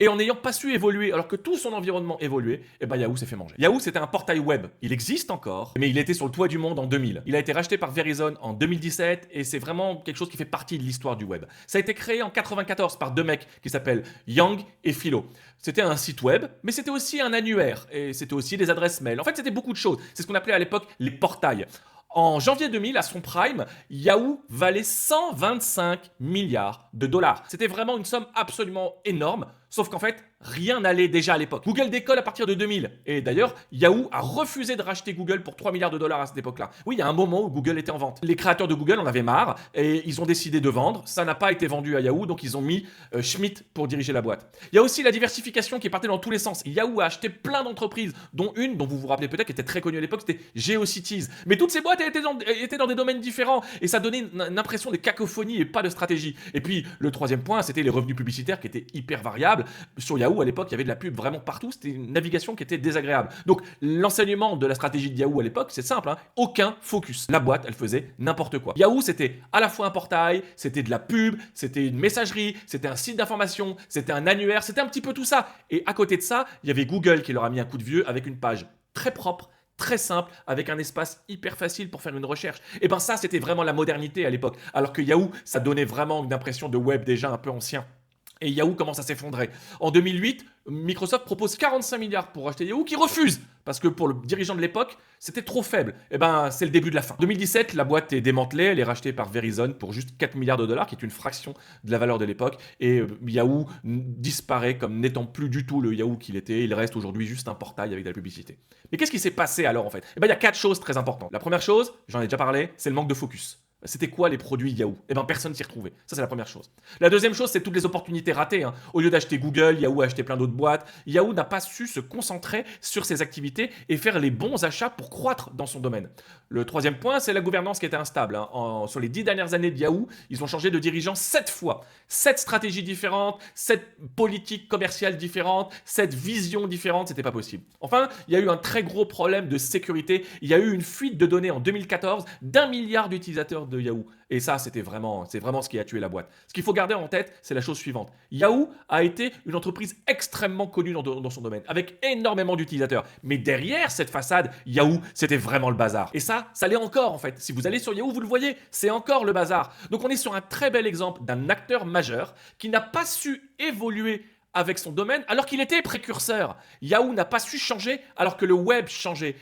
Et en n'ayant pas su évoluer, alors que tout son environnement évoluait, eh ben Yahoo s'est fait manger. Yahoo, c'était un portail web. Il existe encore, mais il était sur le toit du monde en 2000. Il a été racheté par Verizon en 2017 et c'est vraiment quelque chose qui fait partie de l'histoire du web. Ça a été créé en 94 par deux mecs qui s'appellent Yang et Philo. C'était un site web, mais c'était aussi un annuaire et c'était aussi des adresses mail. En fait, c'était beaucoup de choses. C'est ce qu'on appelait à l'époque les portails. En janvier 2000, à son prime, Yahoo valait 125 milliards de dollars. C'était vraiment une somme absolument énorme, sauf qu'en fait, rien n'allait déjà à l'époque. Google décolle à partir de 2000. Et d'ailleurs, Yahoo a refusé de racheter Google pour 3 milliards de dollars à cette époque-là. Oui, il y a un moment où Google était en vente. Les créateurs de Google en avaient marre et ils ont décidé de vendre. Ça n'a pas été vendu à Yahoo, donc ils ont mis Schmidt pour diriger la boîte. Il y a aussi la diversification qui partait dans tous les sens. Yahoo a acheté plein d'entreprises, dont une dont vous vous rappelez peut-être qui était très connue à l'époque, c'était GeoCities. Mais toutes ces boîtes étaient dans des domaines différents et ça donnait une impression de cacophonie et pas de stratégie. Et puis le troisième point, c'était les revenus publicitaires qui étaient hyper variables. Sur Yahoo, à l'époque, il y avait de la pub vraiment partout. C'était une navigation qui était désagréable. Donc, l'enseignement de la stratégie de Yahoo à l'époque, c'est simple, hein, aucun focus. La boîte, elle faisait n'importe quoi. Yahoo, c'était à la fois un portail, c'était de la pub, c'était une messagerie, c'était un site d'information, c'était un annuaire, c'était un petit peu tout ça. Et à côté de ça, il y avait Google qui leur a mis un coup de vieux avec une page très propre, très simple, avec un espace hyper facile pour faire une recherche. Et ben ça, c'était vraiment la modernité à l'époque. Alors que Yahoo, ça donnait vraiment une impression de web déjà un peu ancien. Et Yahoo commence à s'effondrer. En 2008, Microsoft propose 45 milliards pour acheter Yahoo, qui refuse, parce que pour le dirigeant de l'époque, c'était trop faible. Et ben, c'est le début de la fin. 2017, la boîte est démantelée, elle est rachetée par Verizon pour juste 4 milliards de dollars, qui est une fraction de la valeur de l'époque. Et Yahoo disparaît comme n'étant plus du tout le Yahoo qu'il était. Il reste aujourd'hui juste un portail avec de la publicité. Mais qu'est-ce qui s'est passé alors en fait? Eh ben, il y a 4 choses très importantes. La première chose, j'en ai déjà parlé, c'est le manque de focus. C'était quoi les produits Yahoo? Eh ben personne s'y retrouvait. Ça c'est la première chose. La deuxième chose, c'est toutes les opportunités ratées, hein. Au lieu d'acheter Google, Yahoo a acheté plein d'autres boîtes. Yahoo n'a pas su se concentrer sur ses activités et faire les bons achats pour croître dans son domaine. Le troisième point, c'est la gouvernance qui était instable, hein. Sur les 10 dernières années de Yahoo, ils ont changé de dirigeant 7 fois. 7 stratégies différentes, 7 politiques commerciales différentes, 7 visions différentes, c'était pas possible. Enfin, il y a eu un très gros problème de sécurité. Il y a eu une fuite de données en 2014 d'1 milliard d'utilisateurs de Yahoo. Et ça, c'est vraiment ce qui a tué la boîte. Ce qu'il faut garder en tête, c'est la chose suivante. Yahoo a été une entreprise extrêmement connue dans son domaine, avec énormément d'utilisateurs. Mais derrière cette façade, Yahoo, c'était vraiment le bazar. Et ça l'est encore en fait. Si vous allez sur Yahoo, vous le voyez, c'est encore le bazar. Donc on est sur un très bel exemple d'un acteur majeur qui n'a pas su évoluer avec son domaine alors qu'il était précurseur. Yahoo n'a pas su changer alors que le web changeait.